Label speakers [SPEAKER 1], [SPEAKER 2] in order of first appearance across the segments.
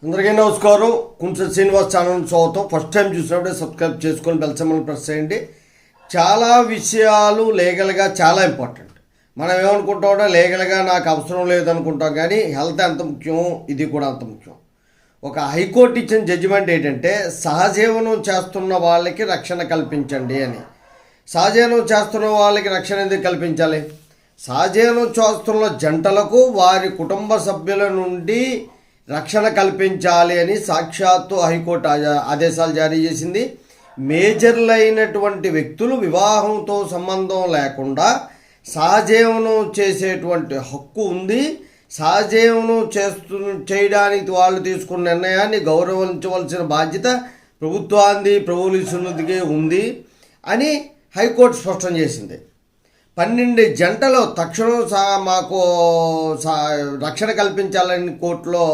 [SPEAKER 1] అందరికీ నమస్కారం. కుంచె శ్రీనివాస్ ఛానల్ స్వాగతం. ఫస్ట్ టైం చూసినప్పుడే సబ్స్క్రైబ్ చేసుకొని బెల్ సింబల్ ప్రెస్ చేయండి. చాలా విషయాలు లీగల్గా చాలా ఇంపార్టెంట్. మనం ఏమనుకుంటామంటే లీగల్గా నాకు అవసరం లేదనుకుంటాం, కానీ హెల్త్ ఎంత ముఖ్యం ఇది కూడా అంత ముఖ్యం. ఒక హైకోర్టు ఇచ్చిన జడ్జిమెంట్ ఏంటంటే సహజీవనం చేస్తున్న వాళ్ళకి రక్షణ కల్పించండి అని. సహజీవనం చేస్తున్న వాళ్ళకి రక్షణ ఎందుకు కల్పించాలి? సహజీవనం చేస్తున్న జంటలకు వారి కుటుంబ సభ్యుల నుండి రక్షణ కల్పించాలి అని సాక్షాత్తు హైకోర్టు ఆదేశాలు జారీ చేసింది. మేజర్లైనటువంటి వ్యక్తులు వివాహంతో సంబంధం లేకుండా సహజీవనం చేసేటువంటి హక్కు ఉంది. సహజీవనం చేయడానికి వాళ్ళు తీసుకున్న నిర్ణయాన్ని గౌరవించవలసిన బాధ్యత ప్రభుత్వానికి పోలీసులకి ఉంది అని హైకోర్టు స్పష్టం చేసింది. 12 జంటలు తక్షణం మాకు రక్షణ కల్పించాలని కోర్టులో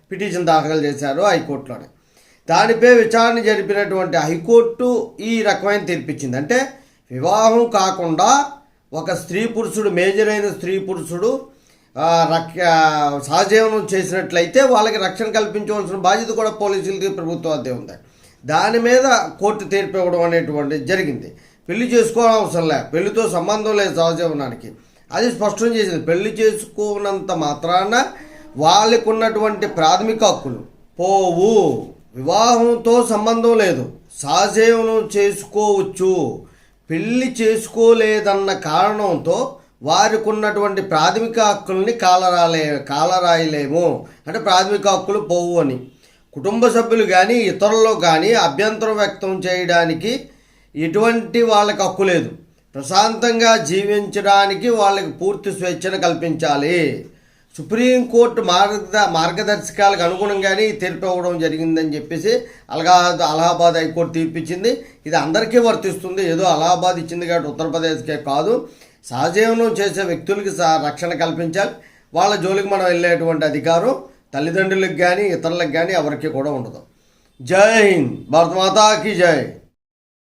[SPEAKER 1] పిటిషన్ దాఖలు చేశారు హైకోర్టులోనే. దానిపై విచారణ జరిపినటువంటి హైకోర్టు ఈ రకమైన తీర్పిచ్చింది. అంటే వివాహం కాకుండా ఒక స్త్రీ పురుషుడు, మేజర్ అయిన స్త్రీ పురుషుడు సహజీవనం చేసినట్లయితే వాళ్ళకి రక్షణ కల్పించవలసిన బాధ్యత కూడా పోలీసులకి ప్రభుత్వానికి ఉంది. దాని మీద కోర్టు తీర్పు ఇవ్వడం అనేటువంటిది జరిగింది. పెళ్లి చేసుకోవడం అవసరం లే, పెళ్లితో సంబంధం లేదు సహజీవనానికి, అది స్పష్టం చేసింది. పెళ్లి చేసుకున్నంత మాత్రాన వాళ్ళకు ఉన్నటువంటి ప్రాథమిక హక్కులు పోవు. వివాహంతో సంబంధం లేదు, సహజీవనం చేసుకోవచ్చు. పెళ్లి చేసుకోలేదన్న కారణంతో వారికి ఉన్నటువంటి ప్రాథమిక హక్కుల్ని కాలరాయలేము. అంటే ప్రాథమిక హక్కులు పోవు అని కుటుంబ సభ్యులు కానీ ఇతరులు కానీ అభ్యంతరం వ్యక్తం చేయడానికి ఎటువంటి వాళ్ళకి హక్కు లేదు. ప్రశాంతంగా జీవించడానికి వాళ్ళకి పూర్తి స్వేచ్ఛను కల్పించాలి. సుప్రీంకోర్టు మార్గదర్శకాలకు అనుగుణంగానే తీర్పు ఇవ్వడం జరిగిందని చెప్పేసి అలహాబాద్ హైకోర్టు తీర్పిచ్చింది. ఇది అందరికీ వర్తిస్తుంది. ఏదో అలహాబాద్ ఇచ్చింది కాబట్టి ఉత్తరప్రదేశ్కే కాదు, సహజీవనం చేసే వ్యక్తులకి రక్షణ కల్పించాలి. వాళ్ళ జోలికి మనం వెళ్ళేటువంటి అధికారం తల్లిదండ్రులకు కానీ ఇతరులకు కానీ ఎవరికి కూడా ఉండదు. జై హింద్, భారత మాతాకి జై.